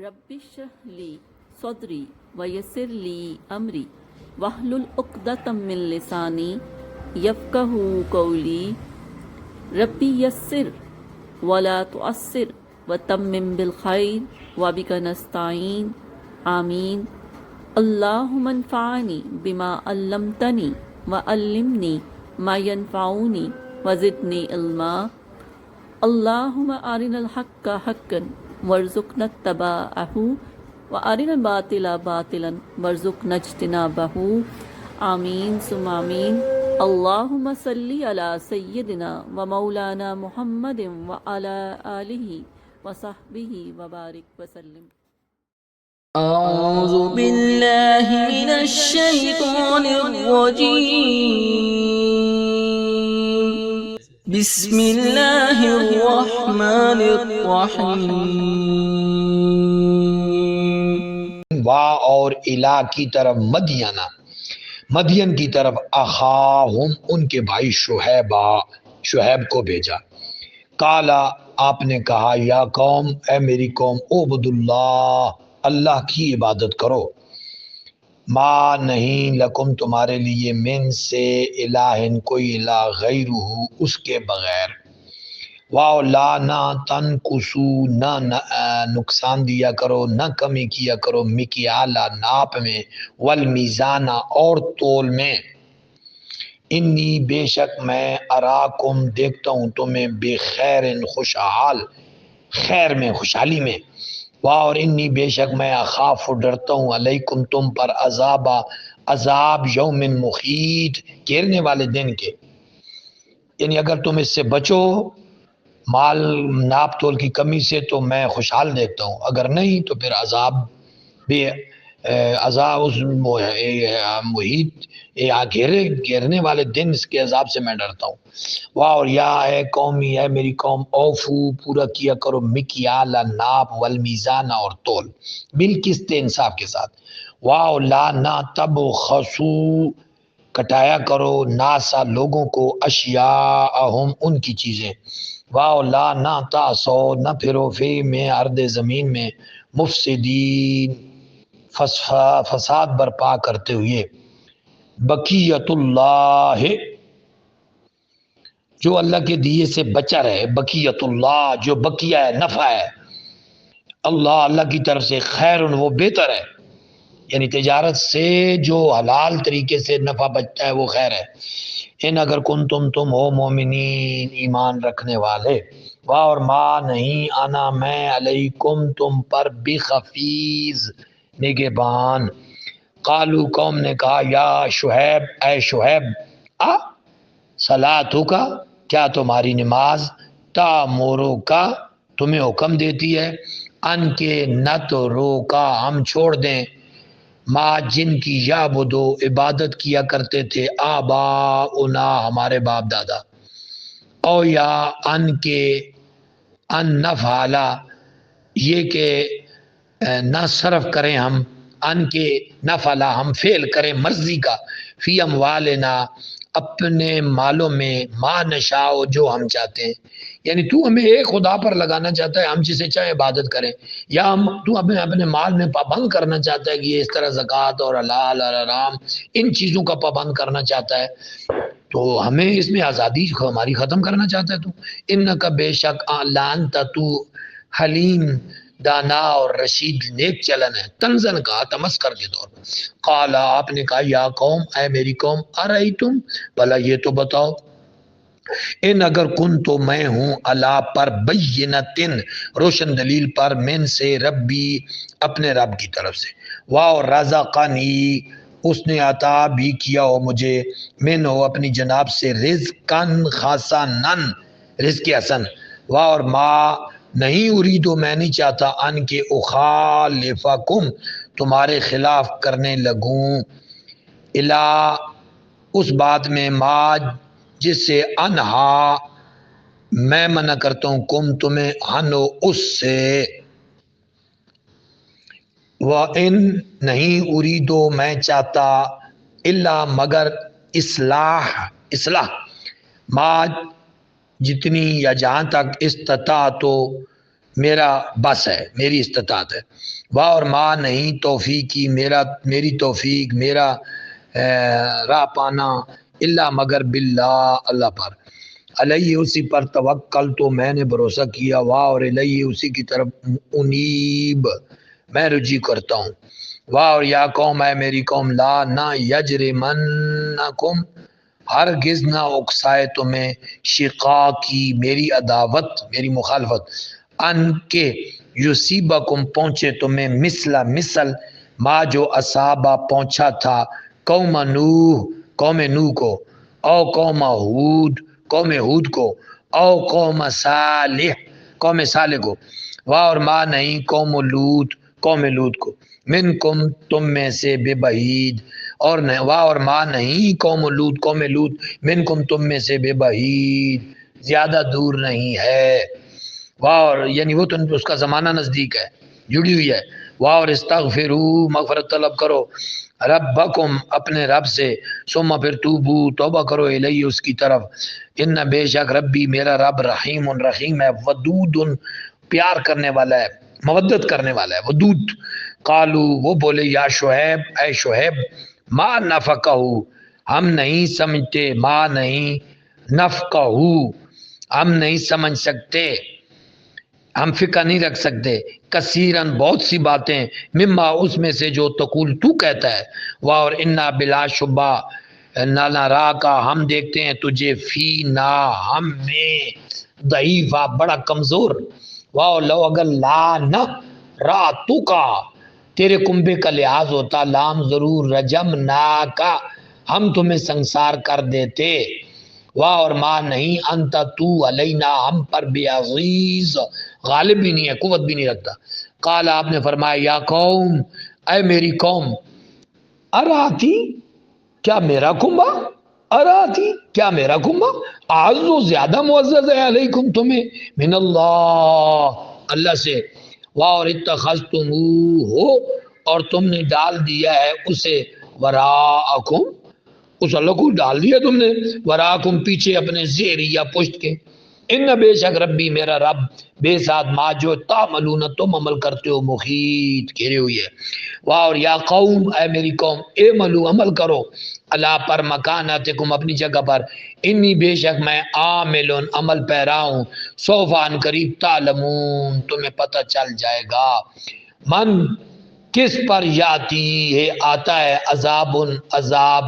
رب اشرح لی صدری ویسر لی امری واحلل عقدۃ من لسانی یفقہوا قولی ربی یسر ولا تعسر وتمم بالخیر وبک نستعین آمین اللہم انفعنی بما علمتنی وعلمنی ما ینفعنی وزدنی علما اللہم ارنا الحق حقا وارزقنا اتباعہ وارنا الباطل باطلا وارزقنا اجتنابہ آمین ثم آمین اللہم صلی علی سیدنا و مولانا محمد وعلی آلہ وصحبہ وبارک وسلم۔ أعوذ بالله من الشيطان الرجيم بسم الله الرحمن الرحيم وا اور الہ کی طرف مدین کی طرف اخاہم ان کے بھائی شعیب کو بھیجا۔ کالا آپ نے کہا یا قوم اے میری قوم عبد اللہ اللہ کی عبادت کرو، ما نہیں لکم تمہارے لیے من سے الہ کوئی الہ غیرہ اس کے بغیر، واو لا نہ تنقصو نہ نقصان دیا کرو نہ کمی کیا کرو مکیالا ناپ میں والمیزانہ اور تول میں، انی بے شک میں اراکم دیکھتا ہوں تمہیں بخیر خوشحال، خیر میں خوشحالی میں، اور انی بے شک میں اخاف ڈرتا ہوں علیکم تم پر عذاب یوم محیط گھیرنے والے دن کے، یعنی اگر تم اس سے بچو مال ناپ تول کی کمی سے تو میں خوشحال دیکھتا ہوں، اگر نہیں تو پھر عذاب بھی عذاب اس محیط گھیرنے والے دن اس کے عذاب سے میں ڈرتا ہوں۔ واہ اور یا اے قومی اے میری قوم اوفو پورا کیا کرو مکیال ناپ والمیزان اور تول بالقسط انصاف کے ساتھ، واہ لا نہ تب خسو کٹایا کرو ناسا لوگوں کو اشیاءہم ان کی چیزیں، واہ لا نہ تعصو نہ پھرو فی میں ارض زمین میں مفسدین فساد برپا کرتے ہوئے، بقیت اللہ جو اللہ کے دیے سے بچا رہے، بقیت اللہ جو بقیہ ہے نفع ہے، اللہ کی طرف سے خیر وہ بہتر ہے، یعنی تجارت سے جو حلال طریقے سے نفع بچتا ہے وہ خیر ہے، ان اگر تم ہو مومنین ایمان رکھنے والے، واہ اور ما نہیں آنا میں علیکم تم پر بخفیظ نگہبان، قالو قوم نے کہا یا شعیب اے شعیب صلاتو کا کیا تمہاری نماز تامورو کا تمہیں حکم دیتی ہے ان کے نہ تو روکا ہم چھوڑ دیں ما جن کی یعبدو عبادت کیا کرتے تھے آباؤنا ہمارے باپ دادا، او یا ان کے ان نفعلا یہ کہ نہ صرف کریں ہم ان کے نفعلا ہم فعل کریں مرضی کا فی اموالنا اپنے مالوں میں ما نشاء جو ہم چاہتے ہیں، یعنی تو ہمیں ایک خدا پر لگانا چاہتا ہے ہم جسے چاہے عبادت کریں، یا تو اپنے مال میں پابند کرنا چاہتا ہے کہ یہ اس طرح زکوٰۃ اور حلال اور حرام ان چیزوں کا پابند کرنا چاہتا ہے، تو ہمیں اس میں آزادی ہماری ختم کرنا چاہتا ہے تو انکا بے شک لانتا تو حلیم دانا اور رشید نیک چلن ہے، تنزن کا تمسکر کے طور پر، قال آپ نے کہا یا قوم اے میری قوم ارائیتم بھلا یہ تو بتاؤ ان اگر کن تو میں ہوں اللہ پر بینتن روشن دلیل پر من سے ربی اپنے رب کی طرف سے، واہ رزقنی اس نے عطا بھی کیا ہو مجھے من ہو اپنی جناب سے رزقن خاصنن رزق حسن، واہ اور ما نہیں اریدو میں نہیں چاہتا ان کے اخالفکم تمہارے خلاف کرنے لگوں الا اس بات میں ما جس سے انہا میں منع کرتا ہوں کم تمہیں ہنو اس سے، وَإِن نہیں اریدو میں چاہتا الا مگر اصلاح ما جتنی یا جہاں تک استطاعتو میرا بس ہے، میری استطاعت ہے، واہ اور ما نہیں توفیقی میری توفیق، میرا راہ پانا، اللہ مگر باللہ اللہ پر، علیہ اسی پر توکل تو میں نے بھروسہ کیا، واہ اور علیہ اسی کی طرف انیب میں رجوع کرتا ہوں، واہ اور یا قوم ہے میری قوم، لا نہ یجرمنکم ہرگز نہ اکسائے تمہیں، شقاقی میری عداوت میری مخالفت، ان کے یصیبکم پہنچے تمہیں مثل ما جو اصابہ پہنچا تھا قوم نوح کو، او قوم ہود کو، او قوم صالح کو، واہ اور ما نہیں قوم لوط کو، منکم تم میں سے بے بعید، اور واہ اور ما نہیں قوم لوط منکم تم میں سے بے بعید زیادہ دور نہیں ہے، واہ اور یعنی وہ تو اس کا زمانہ نزدیک ہے، جڑی ہوئی ہے، واہ اور استغفرو مغفرت طلب کرو، ربکم اپنے رب سے، ثم پھر توبو توبہ کرو الیہ اس کی طرف، ان بے شک ربی میرا رب رحیم ہے، ودود پیار کرنے والا ہے، مودت کرنے والا ہے، ودود، قالو وہ بولے یا شعیب اے شعیب، ما نفقہ ہم نہیں سمجھتے، ما نہیں نفقہ ہم نہیں سمجھ سکتے، ہم فقہ نہیں رکھ سکتے، کثیرن بہت سی باتیں، مما اس میں سے جو تقول تو کہتا ہے، واہ اور انا بلا شبہ نارا کا ہم دیکھتے ہیں تجھے، فی نا ہم میں، ضعیفہ بڑا کمزور، واہ لو اگر لا نہ را تو کا تیرے کنبے کا لحاظ ہوتا، لام ضرور رجم نا کا ہم تمہیں سنسار کر دیتے، واہ اور ما نہیں انت تو علینا ہم پر بے عزیز غالب بھی نہیں ہے، قوت بھی نہیں رکھتا، قال آپ نے فرمایا یا قوم اے میری قوم، اراتی کیا میرا کنبا، اراتی کیا میرا کنبا، اعزو زیادہ معزز ہے علیکم تمہیں، من اللہ سے، واہ اور اتخذتموہ ہو اور تم نے ڈال دیا ہے اسے، وراءکم اس اللہ کو ڈال دیا تم نے، وراکم پیچھے اپنے زیر یا پشت کے، ان بے شک ربی میرا رب بے ساتھ ما جو تعملون تم عمل کرتے ہو محیط گھیرے ہوئی ہے، واہ اور یا قوم اے میری قوم، اے ملو عمل کرو، اللہ پر مکاناتکم اپنی جگہ پر، انی بے شک میں عاملون عمل پیرا ہوں، سوفان قریب تعلمون تمہیں پتہ چل جائے گا، من کس پر یاتی ہے آتا ہے، عذاب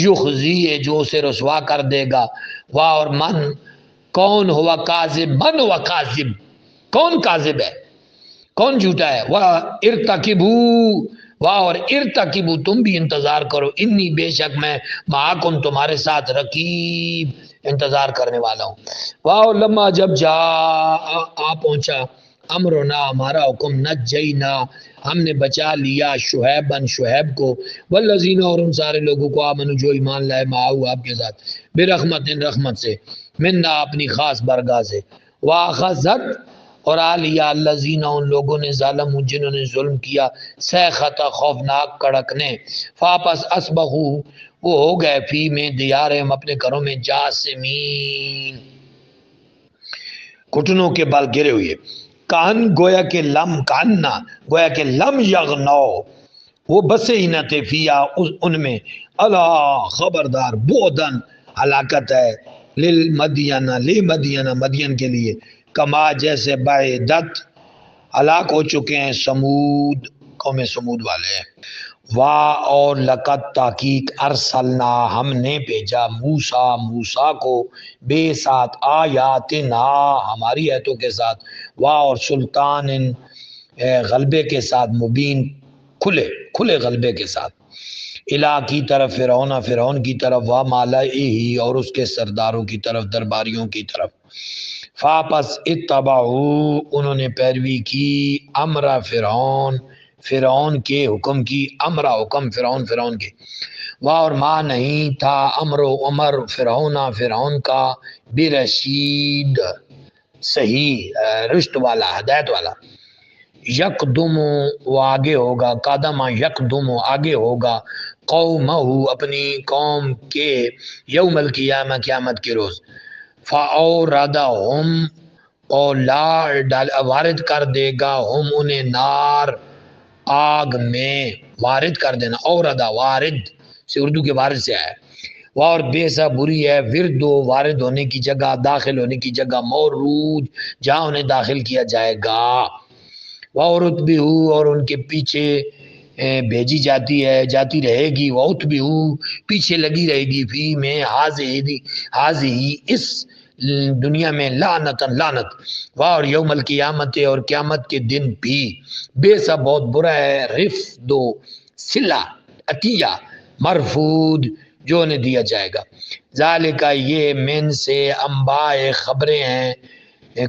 یخزی ہے جو اسے رسوا کر دے گا، واہ اور من کون ہوا کاذب، من ہوا کاذب کون کاذب ہے کون جھوٹا ہے، واہ ارتقبو واہ اور ارتقبو تم بھی انتظار کرو، انی بے شک میں معاکم تمہارے ساتھ رقیب انتظار کرنے والا ہوں، واہ لما جب جا آ پہنچا امرنا ہمارا حکم، نجینا ہم نے بچا لیا شعیب کو، والذین اور ان سارے لوگوں کو، آمنو جو ایمان لائے، معاہو آپ کے ساتھ، رحمت سے، منا اپنی خاص برگاہ سے، واخذت اور آ لیا الذین ان لوگوں نے، ظالم جنہوں نے ظلم کیا، صیحۃ خوفناک کڑکنے، فاپس اصبحو وہ ہو گئے، فی میں دیارہم اپنے گھروں میں، جاسمین گھٹنوں کے بل گرے ہوئے، کان گویا کہ لم یغنو وہ بسے ہی نہ تھے، فیا ان میں، اللہ خبردار، بعدن ہلاکت ہے، لمدین مدین کے لیے، کما جیسے بعدت ہلاک ہو چکے ہیں سمود قوم سمود والے، اور لقد تحقیق ارسلنا ہم نے بھیجا موسیٰ کو، بے ساتھ آیاتنا ہماری آیتوں کے ساتھ، اور سلطان غلبے کے ساتھ، مبین کھلے غلبے کے ساتھ، الہ کی طرف فرعون کی طرف، مالئہ اور اس کے سرداروں کی طرف، درباریوں کی طرف، فاپس اتبعو انہوں نے پیروی کی، امر فرعون کے حکم کی، حکم فرعون کے، اور ما نہیں تھا عمر فرعون کا، برشید صحیح رشت والا، ہدایت والا، یقدم وہ آگے ہوگا، قدم یقدم آگے ہوگا، قومہ اپنی قوم کے، یوم القیامہ قیامت کے روز، فاوردہم اور وارد کر دے گا ہم انہیں نار آگ میں، وارد کر دینا، اوردا وارد سے اردو کے وارد سے آیا ہے۔ اور بے سا بری ہے ورد و وارد ہونے کی جگہ، داخل ہونے کی جگہ، مورود جہاں انہیں داخل کیا جائے گا، وعورت بھی ہو اور ان کے پیچھے بھیجی جاتی ہے، جاتی رہے گی، وعت بھی ہو پیچھے لگی رہے گی، فی میں حاضی اس دنیا میں لعنتن لعنت، اور یوم القیامت اور قیامت کے دن بھی، بے سا بہت برا ہے رفد و صلہ عطیہ مرفود جو انہیں دیا جائے گا، ذالکہ یہ من سے انباء خبریں ہیں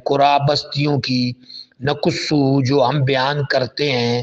قرا بستیوں کی، نقصو جو ہم بیان کرتے ہیں،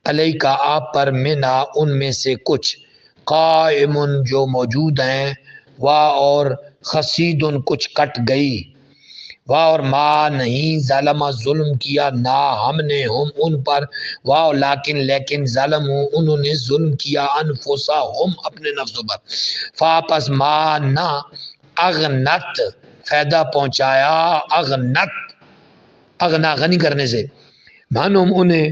علیکہ آپ پر منا ان میں سے کچھ، قائم جو موجود ہیں، اور خسید کچھ کٹ گئی، اور ما نہیں ظلم ظلم کیا نہ ہم نے ہم ان پر، لیکن ظلم انہوں نے ظلم کیا انفسہم اپنے نفسوں پر، فاپس ما نہ اغنت فائدہ پہنچایا، اغنا غنی کرنے سے، منہم انہیں،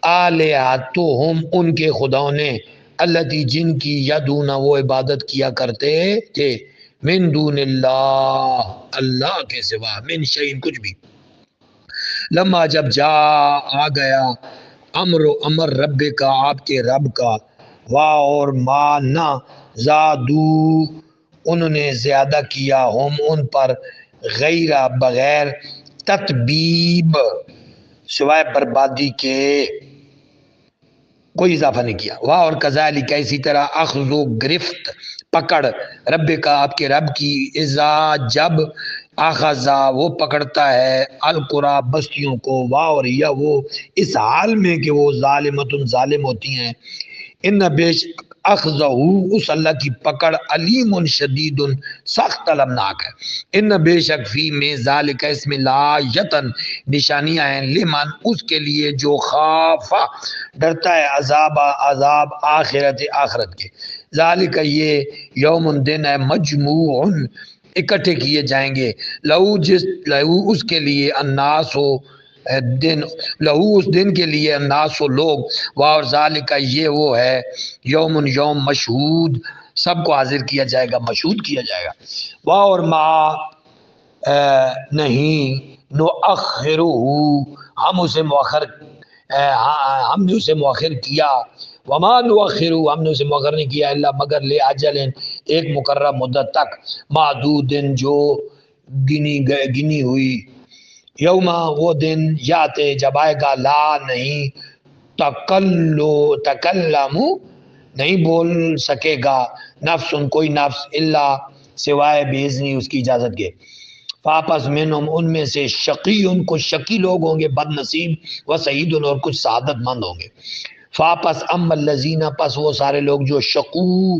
آلہتہم ان کے خداؤں نے، التی جن کی یدون وہ عبادت کیا کرتے تھے، من دون اللہ اللہ کے سوا، من شیء کچھ بھی، لما جب جا آ گیا امر رب کا آپ کے رب کا، اور ما نہ زادو انہوں نے زیادہ کیا ہم ان پر، غیر بغیر تتبیب سوائے بربادی کے، کوئی اضافہ نہیں کیا، واہ اور کذالک اسی طرح اخذ و گرفت پکڑ رب کا آپ کے رب کی، اذا جب اخذا وہ پکڑتا ہے القرا بستیوں کو، واہ اور یا وہ اس حال میں کہ وہ ظالمتن ظالم ہوتی ہیں، ان بیش اخذہ اس اللہ کی پکڑ علیم شدید سخت المناک ہے، ان بے شک فی میں ذالک اس میں لایتن نشانیاں ہیں، لمن اس کے لیے جو خافا ڈرتا ہے عذاب آخرت کے، ذالک یہ یوم دن ہے مجموع اکٹھے کیے جائیں گے، لہو اس کے لیے الناس ہو دن، لہو اس دن کے لیے الناس و لوگ، اور ذالک یہ وہ ہے یوم مشہود سب کو حاضر کیا جائے گا، مشہود کیا جائے گا، اور ما نہیں نؤخرہ ہم اسے مؤخر ہم نے اسے مؤخر کیا، وما نؤخرہ ہم نے اسے مؤخر نہیں کیا الا مگر لأجل ایک مقررہ مدت تک، معدود جو گنی ہوئی، یوما وہ دن یاتے جب آئے گا، لا نہیں تکلم نہیں بول سکے گا، نفس کوئی نفس، الا سوائے باذنی اس کی اجازت کے، فاپس منہم ان میں سے شقی کچھ شقی لوگ ہوں گے بد نصیب، و سعید اور کچھ سعادت مند ہوں گے، فاپس ام الذین پس وہ سارے لوگ جو شقو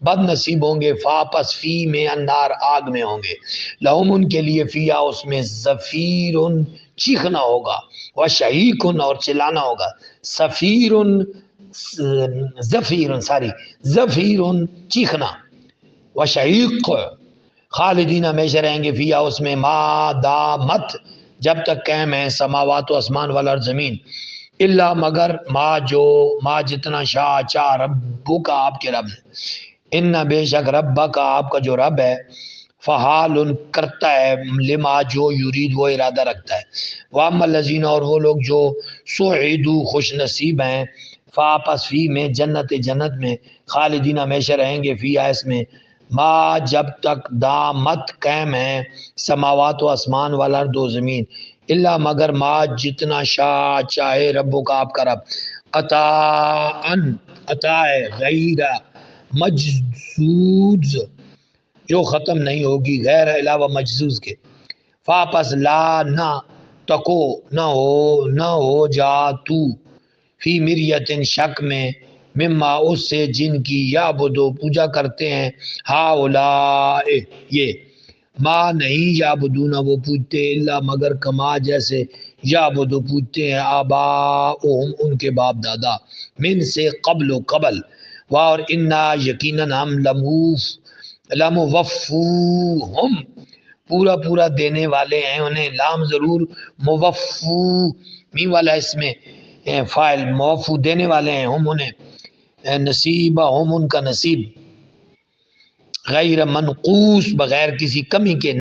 بد نصیب ہوں گے، فاپس فی میں النار آگ میں ہوں گے، لہم ان کے لیے فیا اس میں زفیر چیخنا ہوگا، و شہیق اور چلانا ہوگا، زفیر چیخنا، و شہیق خالدین ہمیشہ رہیں گے فیا اس میں، ما دامت جب تک قائم ہے سماوات و اسمان والا اور زمین، الا مگر ما جتنا شاء چاہ ربو کا آپ کے رب نے، ان بے شک رب کا آپ کا جو رب ہے، فحال کرتا ہے لما جو یرید وہ ارادہ رکھتا ہے، واما الذین اور وہ لوگ جو سعیدو خوش نصیب ہیں، فاپس فی میں جنت میں، خالدین ہمیشہ رہیں گے فی اس میں، ما جب تک دامت قائم ہے سماوات و اسمان والا دو زمین، الا مگر ما جتنا شاء چاہے ربو کا آپ کا رب، عطا غیر مجزوز جو ختم نہیں ہوگی، غیر علاوہ مجزوز کے، فاپس لا نہ تکو نہ ہو جا تو، فی مریت شک میں، مما اس سے جن کی یعبدو پوجا کرتے ہیں، ہاؤلاء یہ، ما نہیں یعبدون وہ پوجتے، الا مگر کما جیسے یعبدو پوجتے ہیں، آباؤہم ان کے باپ دادا، من سے قبل اور انا یقیناً ہم لموفوہم پورا پورا دینے والے ہیں انہیں، لام ضرور موفو می والا اس میں فائل، موفو دینے والے ہیں ہم انہیں، نصیبہ ہم ان کا نصیب، غیر منقوص بغیر کسی کمی کے